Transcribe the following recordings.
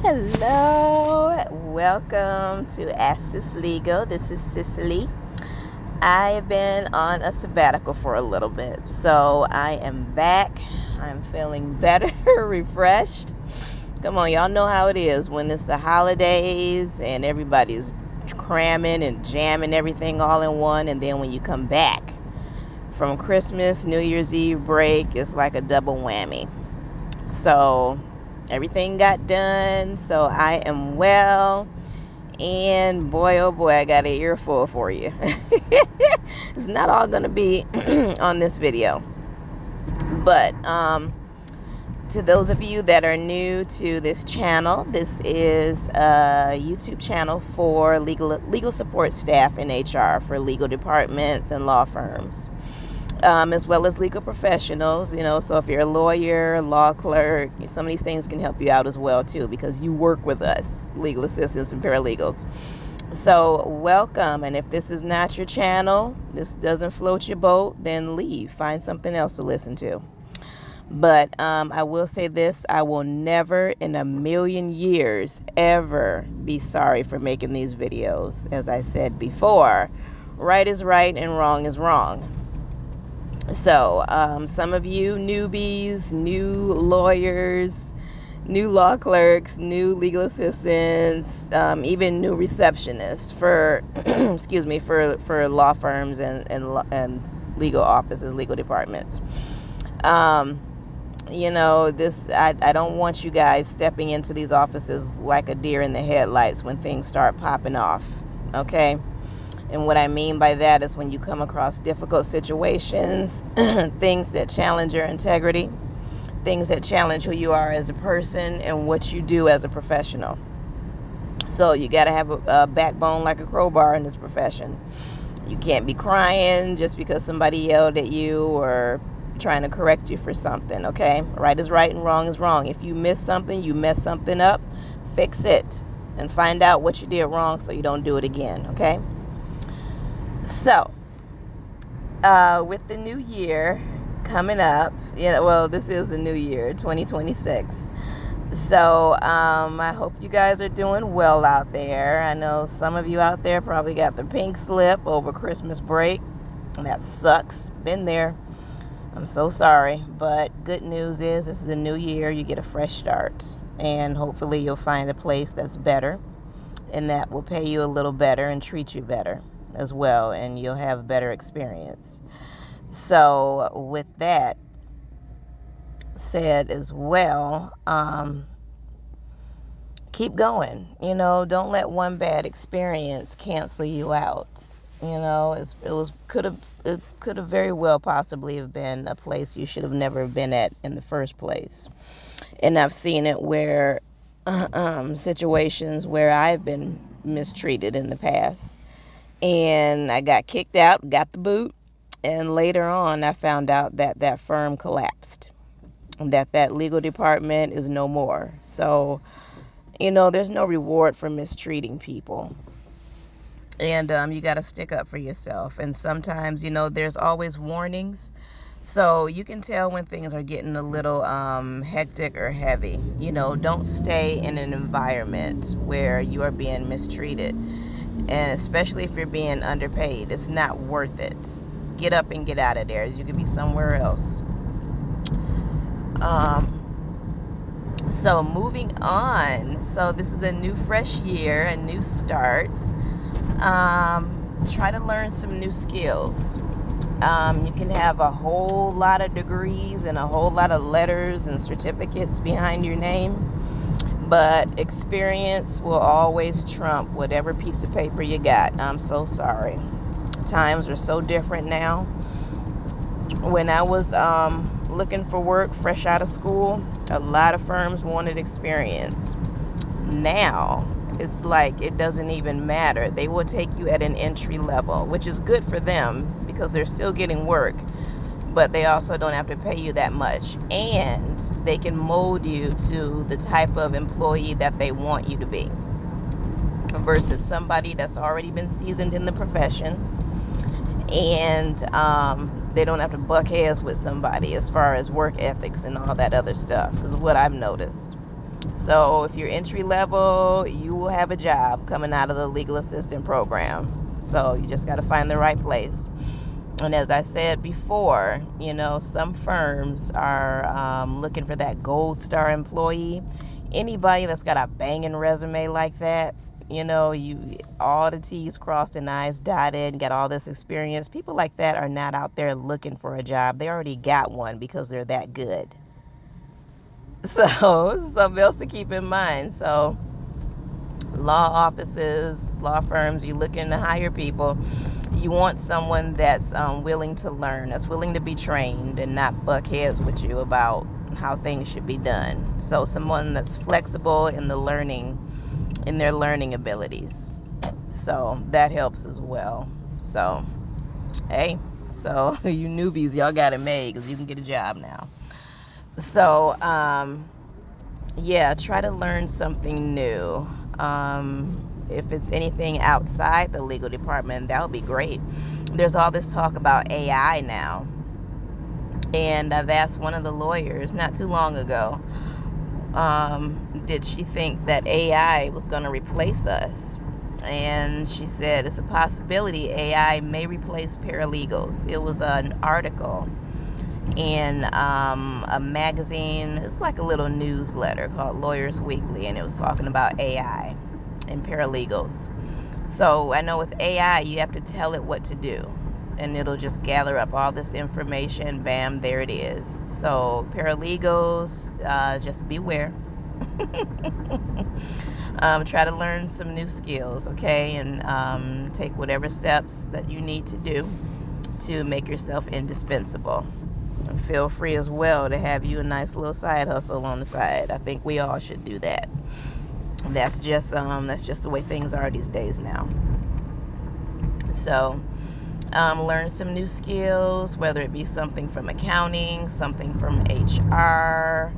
Hello, welcome to Ask Sis Legal. This is Cicely. I've been on a sabbatical for a little bit, so I am back. I'm feeling better, refreshed. Come on, y'all know how it is when it's the holidays and everybody's cramming and jamming everything all in one, and then when you come back from Christmas, New Year's Eve break, it's like a double whammy. So everything got done, so I am well, and boy oh boy, I got an earful for you. It's not all gonna be on this video, but to those of you that are new to this channel, this is a YouTube channel for legal support staff in HR for legal departments and law firms. As well as legal professionals, so if you're a lawyer, law clerk, some of these things can help you out as well too, because you work with us, legal assistants and paralegals. So welcome, and if this is not your channel, this doesn't float your boat, then leave, find something else to listen to. But I will say this, I will never in a million years ever be sorry for making these videos. As I said before, right is right and wrong is wrong. So some of you newbies, new lawyers, new law clerks, new legal assistants, even new receptionists for excuse me, for law firms and legal offices, legal departments. This I don't want you guys stepping into these offices like a deer in the headlights when things start popping off. Okay? And what I mean by that is when you come across difficult situations, things that challenge your integrity, things that challenge who you are as a person and what you do as a professional. So you got to have a backbone like a crowbar in this profession. You can't be crying just because somebody yelled at you or trying to correct you for something, okay? Right is right and wrong is wrong. If you miss something, you mess something up, fix it and find out what you did wrong so you don't do it again, okay? So, with the new year coming up, this is the new year, 2026. So, I hope you guys are doing well out there. I know some of you out there probably got the pink slip over Christmas break. That sucks. Been there. I'm so sorry. But good news is this is a new year. You get a fresh start. And hopefully you'll find a place that's better and that will pay you a little better and treat you better as well, and you'll have a better experience. So with that said as well, keep going. Don't let one bad experience cancel you out. It could have very well possibly have been a place you should have never been at in the first place. And I've seen it where situations where I've been mistreated in the past. And I got kicked out, got the boot, and later on I found out that that firm collapsed, that legal department is no more. So, there's no reward for mistreating people. And you got to stick up for yourself. And sometimes, there's always warnings. So you can tell when things are getting a little hectic or heavy. Don't stay in an environment where you are being mistreated. And especially if you're being underpaid, it's not worth it. Get up and get out of there. You could be somewhere else. So moving on. So this is a new fresh year, a new start. Try to learn some new skills. You can have a whole lot of degrees and a whole lot of letters and certificates behind your name. But experience will always trump whatever piece of paper you got. I'm so sorry. Times are so different now. When I was looking for work fresh out of school, a lot of firms wanted experience. Now, it's like it doesn't even matter. They will take you at an entry level, which is good for them because they're still getting work. But they also don't have to pay you that much. And they can mold you to the type of employee that they want you to be. Versus somebody that's already been seasoned in the profession. And they don't have to buck heads with somebody as far as work ethics and all that other stuff, is what I've noticed. So if you're entry level, you will have a job coming out of the legal assistant program. So you just got to find the right place. And as I said before, some firms are looking for that gold star employee. Anybody that's got a banging resume like that, you all the T's crossed and I's dotted, got all this experience. People like that are not out there looking for a job. They already got one because they're that good. So something else to keep in mind. So law offices, law firms, you're looking to hire people. You want someone that's willing to learn, that's willing to be trained and not buck heads with you about how things should be done. So someone that's flexible in their learning abilities. So that helps as well. So, hey, so you newbies, y'all got it made because you can get a job now. So, yeah, try to learn something new. If it's anything outside the legal department, that would be great. There's all this talk about AI now. And I've asked one of the lawyers not too long ago, did she think that AI was going to replace us? And she said it's a possibility AI may replace paralegals. It was an article in a magazine. It's like a little newsletter called Lawyers Weekly, and it was talking about AI and paralegals. So I know with AI, you have to tell it what to do, and it'll just gather up all this information. Bam, there it is. So paralegals, just beware. Try to learn some new skills, okay? And take whatever steps that you need to do to make yourself indispensable. And feel free as well to have you a nice little side hustle on the side. I think we all should do that. That's just the way things are these days now. So learn some new skills, whether it be something from accounting, something from HR,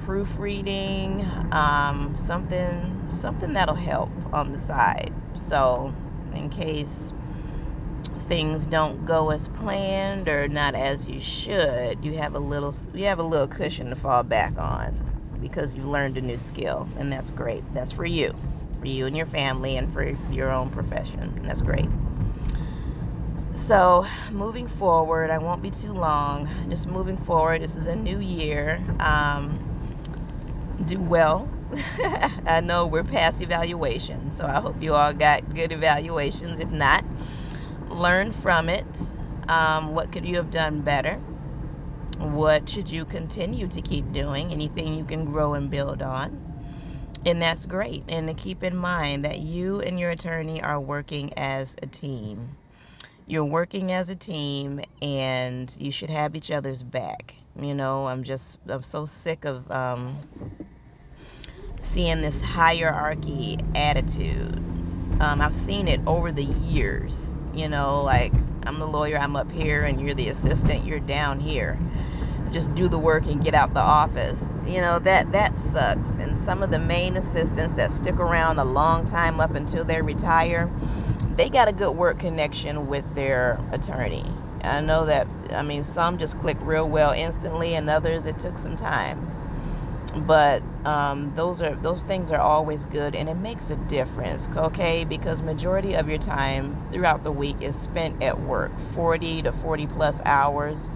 proofreading, something that'll help on the side. So in case things don't go as planned or not as you should, you have a little cushion to fall back on because you've learned a new skill, and that's great. That's for you and your family, and for your own profession, and that's great. So moving forward, I won't be too long. Just moving forward, this is a new year. Do well. I know we're past evaluation, so I hope you all got good evaluations. If not, learn from it. What could you have done better? What should you continue to keep doing? Anything you can grow and build on. And that's great. And to keep in mind that you and your attorney are working as a team. You're working as a team, and you should have each other's back. I'm so sick of seeing this hierarchy attitude. I've seen it over the years. Like, I'm the lawyer, I'm up here, and you're the assistant, you're down here. Just do the work and get out the office. That sucks. And some of the main assistants that stick around a long time up until they retire, they got a good work connection with their attorney. I know that, some just click real well instantly, and others it took some time. But those things are always good, and it makes a difference, okay? Because majority of your time throughout the week is spent at work, 40 to 40 plus hours.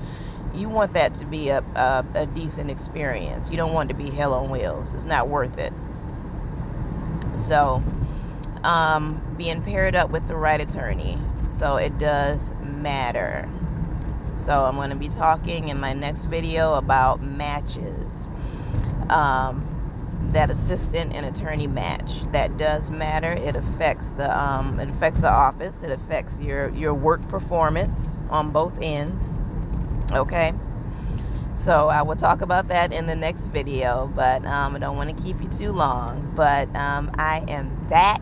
You want that to be a decent experience. You don't want it to be hell on wheels. It's not worth it. So being paired up with the right attorney. So it does matter. So I'm going to be talking in my next video about matches. That assistant and attorney match, that does matter. It affects the office. It affects your work performance on both ends. Okay, so I will talk about that in the next video, but I don't want to keep you too long. But I am back,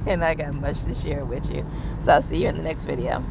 and I got much to share with you. So I'll see you in the next video.